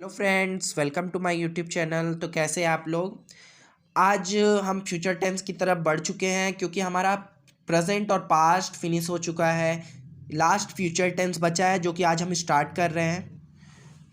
Hello friends, welcome to my YouTube channel. तो कैसे हैं आप लोग। आज हम फ्यूचर टेंस की तरफ बढ़ चुके हैं क्योंकि हमारा प्रेजेंट और पास्ट फिनिश हो चुका है। लास्ट फ्यूचर टेंस बचा है जो कि आज हम स्टार्ट कर रहे हैं।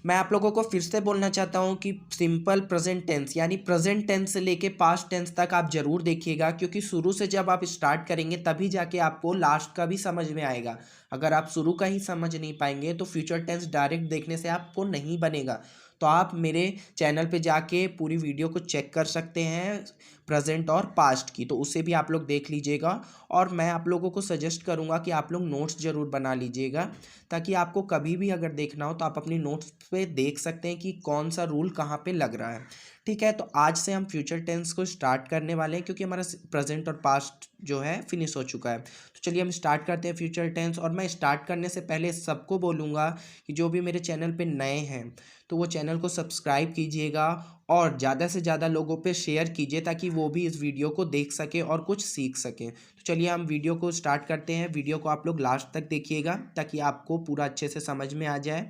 मैं आप लोगों को फिर से बोलना चाहता हूँ कि सिंपल प्रेजेंट टेंस यानी प्रेजेंट टेंस से लेके पास्ट टेंस तक आप ज़रूर देखिएगा, क्योंकि शुरू से जब आप स्टार्ट करेंगे तभी जाके आपको लास्ट का भी समझ में आएगा। अगर आप शुरू का ही समझ नहीं पाएंगे तो फ्यूचर टेंस डायरेक्ट देखने से आपको नहीं बनेगा। तो आप मेरे चैनल पे जाके पूरी वीडियो को चेक कर सकते हैं प्रेजेंट और पास्ट की, तो उसे भी आप लोग देख लीजिएगा। और मैं आप लोगों को सजेस्ट करूंगा कि आप लोग नोट्स ज़रूर बना लीजिएगा, ताकि आपको कभी भी अगर देखना हो तो आप अपनी नोट्स पे देख सकते हैं कि कौन सा रूल कहाँ पे लग रहा है। ठीक है, तो आज से हम फ्यूचर टेंस को स्टार्ट करने वाले हैं क्योंकि हमारा प्रेजेंट और पास्ट जो है फिनिश हो चुका है। तो चलिए हम स्टार्ट करते हैं फ्यूचर टेंस। और मैं स्टार्ट करने से पहले सबको बोलूँगा कि जो भी मेरे चैनल पे नए हैं तो वो चैनल को सब्सक्राइब कीजिएगा और ज़्यादा से ज़्यादा लोगों पे शेयर कीजिए, ताकि वो भी इस वीडियो को देख सकें और कुछ सीख सकें। तो चलिए हम वीडियो को स्टार्ट करते हैं। वीडियो को आप लोग लास्ट तक देखिएगा ताकि आपको पूरा अच्छे से समझ में आ जाए।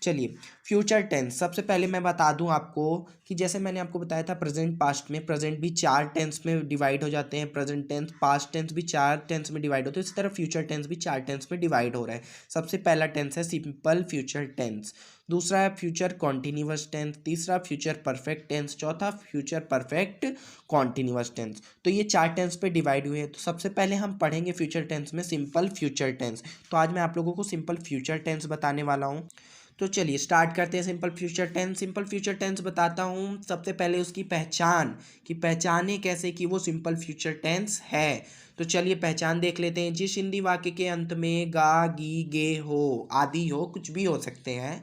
चलिए, फ्यूचर टेंस सबसे पहले मैं बता दूं आपको कि जैसे मैंने आपको बताया था प्रेजेंट पास्ट में, प्रेजेंट भी चार टेंस में डिवाइड हो जाते हैं। प्रेजेंट टेंस पास्ट टेंस भी चार टेंस में डिवाइड होते हैं, इसी तरह फ्यूचर टेंस भी चार टेंस में डिवाइड हो रहा है। सबसे पहला टेंस है सिंपल फ्यूचर टेंस, दूसरा है फ्यूचर कॉन्टिन्यूअस टेंस, तीसरा फ्यूचर परफेक्ट टेंस, चौथा फ्यूचर परफेक्ट कॉन्टिन्यूअस टेंस। तो ये चार टेंस पे डिवाइड हुए हैं। तो सबसे पहले हम पढ़ेंगे फ्यूचर टेंस में सिंपल फ्यूचर टेंस। तो आज मैं आप लोगों को सिंपल फ्यूचर टेंस बताने वाला हूँ। तो चलिए स्टार्ट करते हैं simple future tense. Simple future tense बताता हूँ सबसे पहले उसकी पहचान, कि पहचाने कैसे कि वो सिंपल फ्यूचर टेंस है। तो चलिए पहचान देख लेते हैं। जिस हिंदी वाक्य के अंत में गा गी गे हो आदि हो, कुछ भी हो सकते हैं,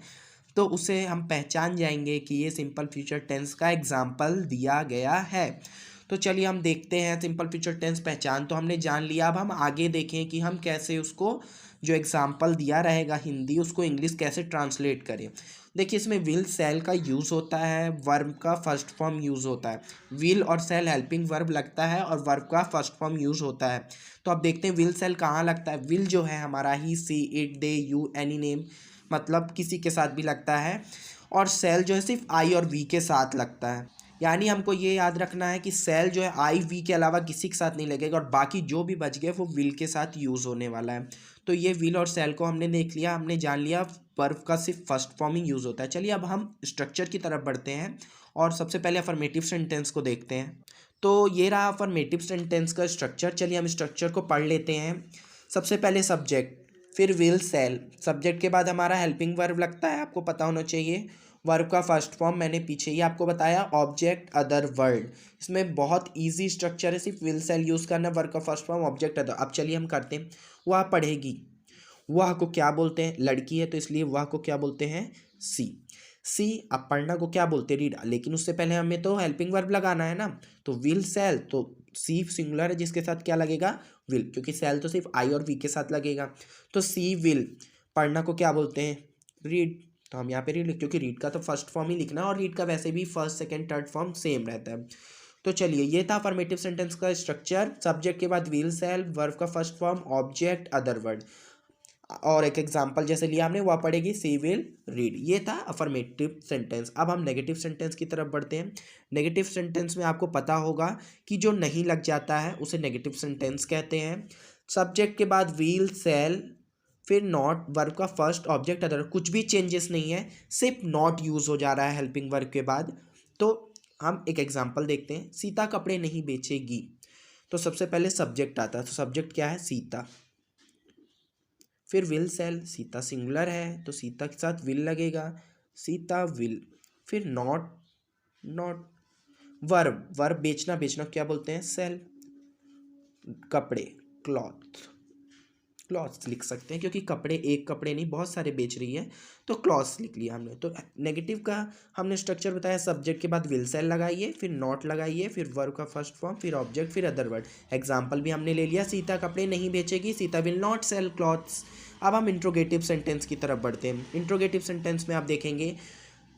तो उसे हम पहचान जाएंगे कि ये सिंपल फ्यूचर टेंस का एग्जाम्पल दिया गया है। तो चलिए हम देखते हैं सिंपल फ्यूचर टेंस। पहचान तो हमने जान लिया, अब हम आगे देखें कि हम कैसे उसको जो एग्जाम्पल दिया रहेगा हिंदी, उसको इंग्लिश कैसे ट्रांसलेट करें। देखिए इसमें विल सेल का यूज़ होता है, वर्ब का फर्स्ट फॉर्म यूज़ होता है। विल और सेल हेल्पिंग वर्ब लगता है और वर्ब का फर्स्ट फॉर्म यूज़ होता है। तो अब देखते हैं विल सेल कहाँ लगता है। विल जो है हमारा he, she, it, they, you, any name, मतलब किसी के साथ भी लगता है। और सेल जो है सिर्फ आई और वी के साथ लगता है। यानी हमको ये याद रखना है कि सेल जो है आई वी के अलावा किसी के साथ नहीं लगेगा, और बाकी जो भी बच गए वो विल के साथ यूज़ होने वाला है। तो ये विल और सेल को हमने देख लिया, हमने जान लिया वर्ब का सिर्फ फर्स्ट फॉर्म ही यूज़ होता है। चलिए अब हम स्ट्रक्चर की तरफ बढ़ते हैं और सबसे पहले अफर्मेटिव सेंटेंस को देखते हैं। तो ये रहा अफर्मेटिव सेंटेंस का स्ट्रक्चर। चलिए हम स्ट्रक्चर को पढ़ लेते हैं। सबसे पहले सब्जेक्ट, फिर विल सेल, सब्जेक्ट के बाद हमारा हेल्पिंग वर्ब लगता है, आपको पता होना चाहिए। वर्ब का फर्स्ट फॉर्म मैंने पीछे ही आपको बताया, ऑब्जेक्ट अदर वर्ड। इसमें बहुत इजी स्ट्रक्चर है, सिर्फ विल सेल यूज़ करना, वर्ब का फर्स्ट फॉर्म ऑब्जेक्ट अदर। अब चलिए हम करते हैं। वह पढ़ेगी, वह को क्या बोलते हैं, लड़की है तो इसलिए वह को क्या बोलते हैं, सी। सी, अब पढ़ना को क्या बोलते हैं, रीड। लेकिन उससे पहले हमें तो हेल्पिंग वर्ब लगाना है ना। तो विल सेल, तो सी सिंगुलर है जिसके साथ क्या लगेगा, विल, क्योंकि सेल तो सिर्फ आई और वी के साथ लगेगा। तो सी विल, पढ़ना को क्या बोलते हैं, रीड। तो हम यहाँ पे रीड, क्योंकि रीड का तो फर्स्ट फॉर्म ही लिखना है और रीड का वैसे भी first second third form same रहता है। तो चलिए ये था अफर्मेटिव सेंटेंस का स्ट्रक्चर। सब्जेक्ट के बाद विल सेल, वर्ब का first form object other word. और एक एग्जांपल जैसे लिया हमने, वह पढ़ेगी, सी विल रीड। ये था अफर्मेटिव सेंटेंस। अब हम नेगेटिव सेंटेंस की तरफ बढ़ते हैं। नेगेटिव सेंटेंस में आपको पता होगा कि जो नहीं लग जाता है उसे नेगेटिव सेंटेंस कहते हैं। सब्जेक्ट के बाद विल सेल, फिर नॉट, वर्ब का फर्स्ट ऑब्जेक्ट अदर, कुछ भी चेंजेस नहीं है, सिर्फ नॉट यूज हो जा रहा है हेल्पिंग वर्ब के बाद। तो हम एक एग्जांपल देखते हैं। सीता कपड़े नहीं बेचेगी, तो सबसे पहले सब्जेक्ट आता है, तो सब्जेक्ट क्या है, सीता। फिर विल सेल, सीता सिंगुलर है तो सीता के साथ विल लगेगा, सीता विल। फिर नॉट, नॉट, वर्ब, वर्ब बेचना, बेचना क्या बोलते हैं, सेल। कपड़े, क्लॉथ, क्लॉथ्स लिख सकते हैं क्योंकि कपड़े एक कपड़े नहीं बहुत सारे बेच रही है, तो क्लॉथ्स लिख लिया हमने। तो नेगेटिव का हमने स्ट्रक्चर बताया, सब्जेक्ट के बाद विल सेल लगाइए, फिर नॉट लगाइए, फिर वर्ब का फर्स्ट फॉर्म, फिर ऑब्जेक्ट, फिर अदर वर्ड। एग्जाम्पल भी हमने ले लिया, सीता कपड़े नहीं बेचेगी, Sita will not sell clothes. अब हम इंट्रोगेटिव सेंटेंस की तरफ बढ़ते हैं। इंट्रोगेटिव सेंटेंस में आप देखेंगे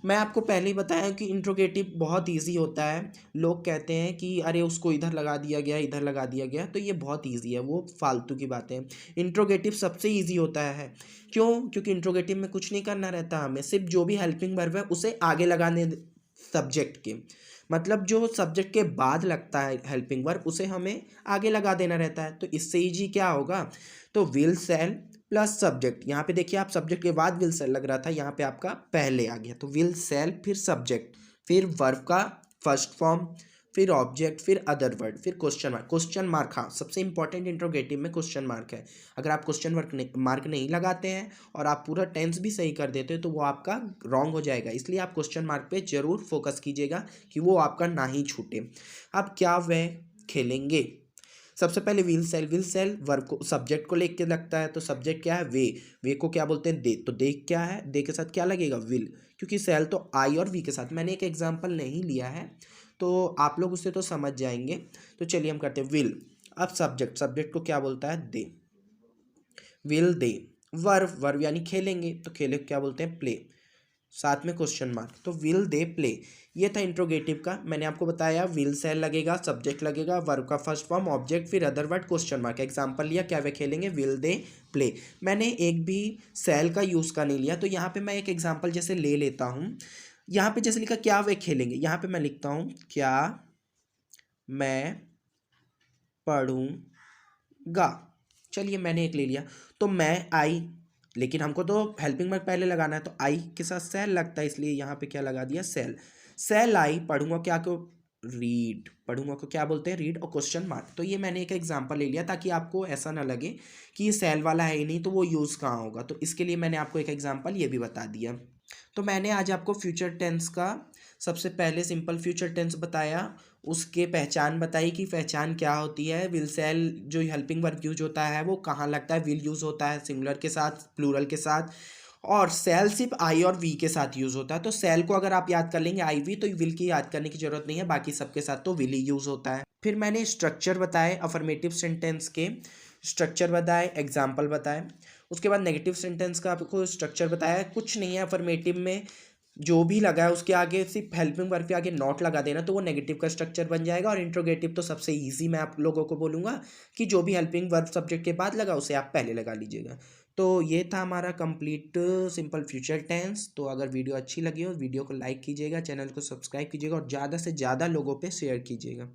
मैं आपको पहले ही बताया कि इंट्रोगेटिव बहुत इजी होता है। लोग कहते हैं कि अरे उसको इधर लगा दिया गया, इधर लगा दिया गया, तो ये बहुत इजी है, वो फालतू की बातें हैं। इंट्रोगेटिव सबसे इजी होता है। क्यों? क्योंकि इंट्रोगेटिव में कुछ नहीं करना रहता, हमें सिर्फ जो भी हेल्पिंग वर्ब है उसे आगे लगाने सब्जेक्ट के, मतलब जो सब्जेक्ट के बाद लगता है हेल्पिंग वर्ब उसे हमें आगे लगा देना रहता है। तो इससे इजी क्या होगा? तो विल सेल प्लस सब्जेक्ट, यहाँ पे देखिए आप सब्जेक्ट के बाद विल सेल लग रहा था, यहाँ पे आपका पहले आ गया, तो विल सेल फिर सब्जेक्ट फिर वर्ब का फर्स्ट फॉर्म फिर ऑब्जेक्ट फिर अदर वर्ड फिर क्वेश्चन मार्क। क्वेश्चन मार्क, हाँ सबसे इंपॉर्टेंट इंट्रोगेटिव में क्वेश्चन मार्क है। अगर आप क्वेश्चन मार्क नहीं लगाते हैं और आप पूरा टेंस भी सही कर देते हो तो वो आपका रॉन्ग हो जाएगा, इसलिए आप क्वेश्चन मार्क पे जरूर फोकस कीजिएगा कि वो आपका ना ही छूटे। अब क्या वह खेलेंगे? सबसे पहले विल सेल वर्ब को सब्जेक्ट को लेके लगता है, तो सब्जेक्ट क्या है? वे को क्या बोलते हैं? दे। तो दे क्या है? दे के साथ क्या लगेगा? विल, क्योंकि सेल तो आई और वी के साथ। मैंने एक एग्जांपल नहीं लिया है तो आप लोग उससे तो समझ जाएंगे। तो चलिए हम करते हैं विल। अब सब्जेक्ट को क्या बोलता है? दे। Will they. वर्ब यानी खेलेंगे, तो खेले क्या बोलते हैं? प्ले, साथ में क्वेश्चन मार्क, तो विल दे प्ले। ये था इंट्रोगेटिव का। मैंने आपको बताया विल सेल लगेगा, सब्जेक्ट लगेगा, वर्ब का फर्स्ट फॉर्म, ऑब्जेक्ट, फिर other word, question mark. Example लिया, क्या वे खेलेंगे? Will they play. मैंने एक भी सेल का यूज़ का नहीं लिया, तो यहाँ पे मैं एक एग्जांपल जैसे ले लेता हूँ। यहाँ पे जैसे लिखा क्या वे खेलेंगे, यहाँ पे मैं लिखता हूँ क्या मैं पढ़ूंगा। चलिए मैंने एक ले लिया, तो मैं आई, लेकिन हमको तो हेल्पिंग वर्ब पहले लगाना है, तो आई के साथ सेल लगता है, इसलिए यहाँ पे क्या लगा दिया? सेल। सेल आई, पढ़ूंगा क्या को? रीड। पढ़ूंगा को क्या बोलते हैं? रीड और क्वेश्चन मार्क। तो ये मैंने एक एग्जांपल ले लिया ताकि आपको ऐसा ना लगे कि ये सेल वाला है ही नहीं तो वो यूज़ कहाँ होगा, तो इसके लिए मैंने आपको एक एग्जांपल ये भी बता दिया। तो मैंने आज आपको फ्यूचर टेंस का सबसे पहले सिंपल फ्यूचर टेंस बताया, उसके पहचान बताई कि पहचान क्या होती है। विल सेल जो हेल्पिंग वर्ब यूज होता है वो कहाँ लगता है? विल यूज़ होता है सिंगुलर के साथ, प्लूरल के साथ, और सेल सिर्फ आई और वी के साथ यूज़ होता है। तो सेल को अगर आप याद कर लेंगे आई वी, तो विल की याद करने की जरूरत नहीं है, बाकी सबके साथ तो विल ही यूज़ होता है। फिर मैंने स्ट्रक्चर बताए अफर्मेटिव सेंटेंस के, स्ट्रक्चर बताए, एग्जाम्पल बताए। उसके बाद नेगेटिव सेंटेंस का आपको स्ट्रक्चर बताया। कुछ नहीं है अफर्मेटिव में, जो भी लगा है उसके आगे सिर्फ हेल्पिंग वर्ब के आगे नॉट लगा देना, तो वो नेगेटिव का स्ट्रक्चर बन जाएगा। और इंट्रोगेटिव तो सबसे इजी मैं आप लोगों को बोलूँगा कि जो भी हेल्पिंग वर्ब सब्जेक्ट के बाद लगा उसे आप पहले लगा लीजिएगा। तो ये था हमारा कंप्लीट सिंपल फ्यूचर टेंस। तो अगर वीडियो अच्छी लगी हो वीडियो को लाइक कीजिएगा, चैनल को सब्सक्राइब कीजिएगा और ज़्यादा से ज़्यादा लोगों पे शेयर कीजिएगा।